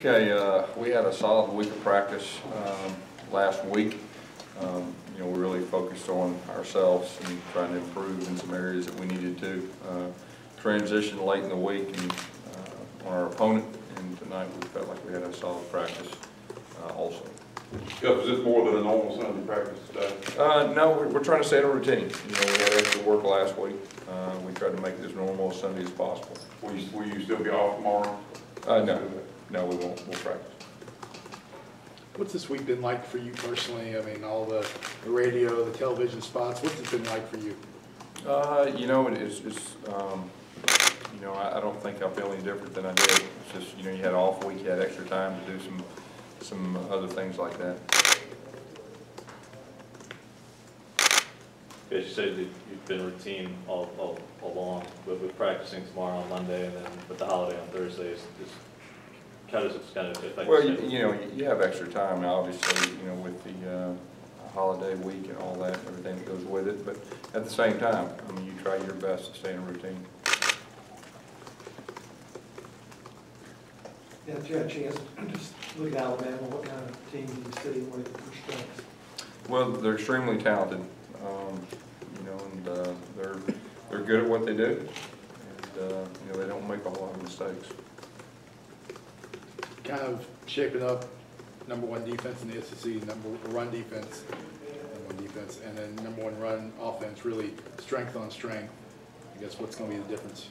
Okay, we had a solid week of practice last week. We really focused on ourselves and trying to improve in some areas that we needed to. Transition late in the week and on our opponent, and tonight we felt like we had a solid practice also. Gus, is this more than a normal Sunday practice today? No, we're trying to stay in a routine. We had extra work last week. We tried to make it as normal as Sunday as possible. Will you still be off tomorrow? No, we won't. We'll practice. What's this week been like for you personally? I mean, all the radio, the television spots, what's it been like for you? I don't think I feel any different than I did. It's just, you had off week, you had extra time to do some other things like that. As you said, you've been routine all along, but with practicing tomorrow on Monday and then with the holiday on Thursday, how does it kind of affect? Well, you have extra time now, obviously, with the holiday week and all that, and everything that goes with it. But at the same time, you try your best to stay in a routine. Yeah, if you had a chance to just look at Alabama, what kind of team do you see, what are your strengths? Well, they're extremely talented, and they're good at what they do, and they don't make a whole lot of mistakes. Kind of shaping up #1 defense in the SEC, #1 defense, and then #1 run offense, really strength on strength. I guess what's going to be the difference?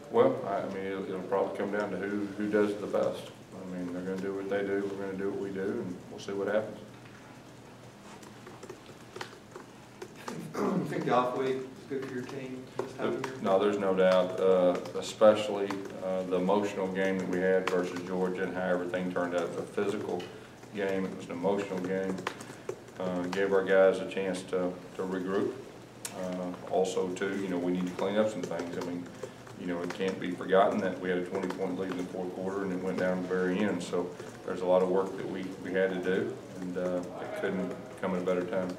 Well, it'll probably come down to who does it the best. They're going to do what they do, we're going to do what we do, and we'll see what happens. You think the off week is good for your team this time of year? No, there's no doubt, especially the emotional game that we had versus Georgia and how everything turned out. It was a physical game, it was an emotional game. Gave our guys a chance to regroup. Also, too, we need to clean up some things. It can't be forgotten that we had a 20-point lead in the fourth quarter and it went down to the very end. So there's a lot of work that we had to do, and it couldn't come at a better time.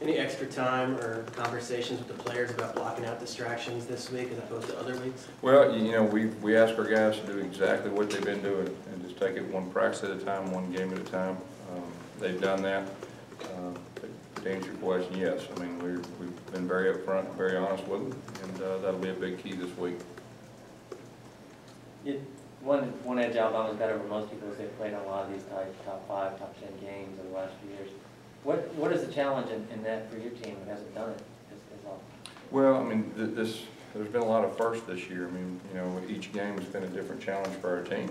Any extra time or conversations with the players about blocking out distractions this week as opposed to other weeks? Well, we ask our guys to do exactly what they've been doing and just take it one practice at a time, one game at a time. They've done that. To answer your question, yes. We've been very upfront, very honest with them, and that'll be a big key this week. One edge Alabama's got over most people is they've played on a lot of these top 5, top 10 games in the last few years. What is the challenge in that for your team that hasn't done it as often? Well, there's been a lot of firsts this year. Each game has been a different challenge for our team.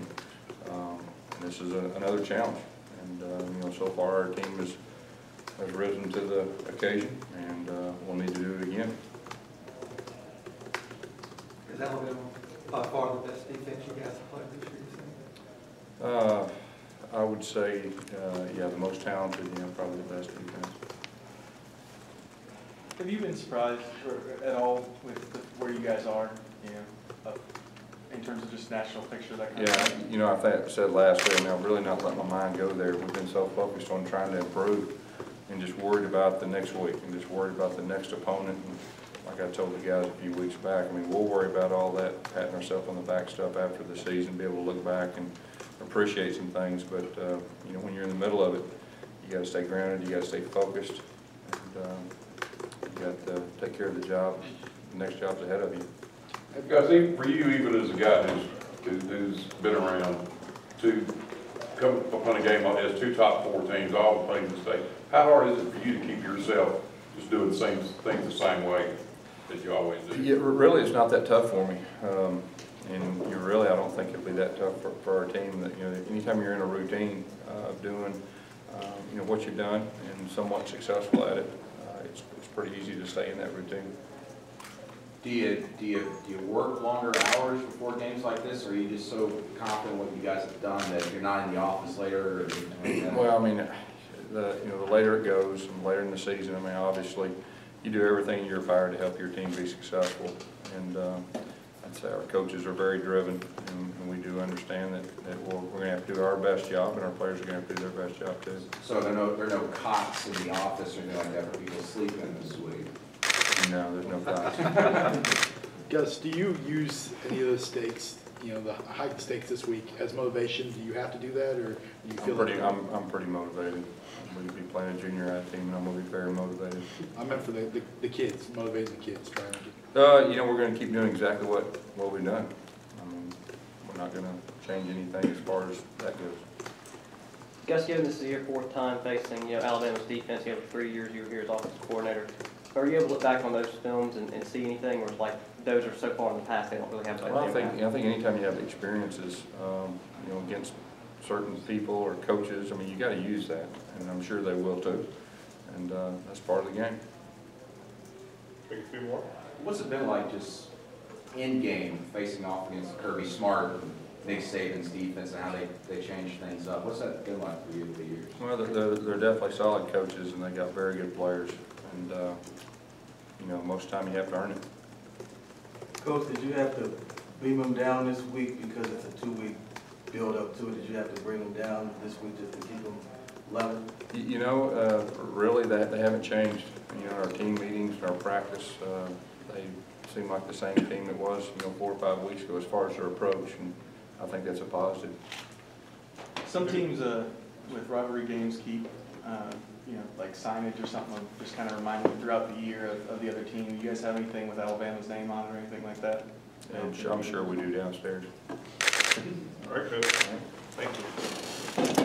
And this is another challenge. And, so far our team has risen to the occasion, and we'll need to do it again. Is Alabama by far the best defense you guys have played this year? I would say, the most talented, probably the best defense. Have you been surprised at all with where you guys are, in terms of just national picture, that kind of thing? I think I said last week, I've really not let my mind go there. We've been so focused on trying to improve and just worried about the next week and just worried about the next opponent. And like I told the guys a few weeks back, we'll worry about all that, patting ourselves on the back stuff after the season, be able to look back and appreciate some things. But, when you're in the middle of it, you got to stay grounded, you got to stay focused, and you got to take care of the job. The next job's ahead of you. Guys, for you, even as a guy who's been around to come upon a game like this, 2 top 4 teams, all playing in the state, how hard is it for you to keep yourself just doing the same things the same way that you always do? Yeah, really, it's not that tough for me. And I don't think it'll be that tough for our team. That anytime you're in a routine of doing what you've done and somewhat successful at it, it's pretty easy to stay in that routine. Do you work longer hours before games like this, or are you just so confident what you guys have done that you're not in the office later? Or anything like that? Well, the later it goes, and later in the season, obviously, you do everything in your power to help your team be successful. And I'd say our coaches are very driven, and we do understand that we're going to have to do our best job, and our players are going to have to do their best job too. So there are no cots in the office or anything like that for people to sleep in this week? No, there's no cots. Gus, do you use any of the stakes you know, the heightened stakes this week as motivation? Do you have to do that, or do you feel like? I'm pretty motivated. We're gonna be playing a junior high team, and I'm gonna be very motivated. I meant for the kids, motivating the kids. You know, we're gonna keep doing exactly what we've done. I mean, we're not gonna change anything as far as that goes. Gus, given this is your fourth time facing, you know, Alabama's defense, you know, for 3 years you were here as offensive coordinator, are you able to look back on those films and see anything, or is like those are so far in the past they don't really have much Well, impact? I think anytime you have experiences, you know, against certain people or coaches, I mean, you got to use that, and I'm sure they will too, and that's part of the game. Take a few more. What's it been like just in game facing off against Kirby Smart, and Nick Saban's defense, and how they changed things up? What's that been like for you over the years? Well, they're definitely solid coaches, and they got very good players, and you know, most of the time you have to earn it. Coach, did you have to beam them down this week because it's a 2-week build up to it? Did you have to bring them down this week just to keep them level? You know, really, they haven't changed. You know, our team meetings and our practice, they seem like the same team that was, you know, 4 or 5 weeks ago as far as their approach, and I think that's a positive. Some teams with rivalry games keep, you know, like signage or something, just kind of remind them throughout the year of the other team. Do you guys have anything with Alabama's name on it or anything like that? I'm sure we do downstairs. All right, Coach. Thank you.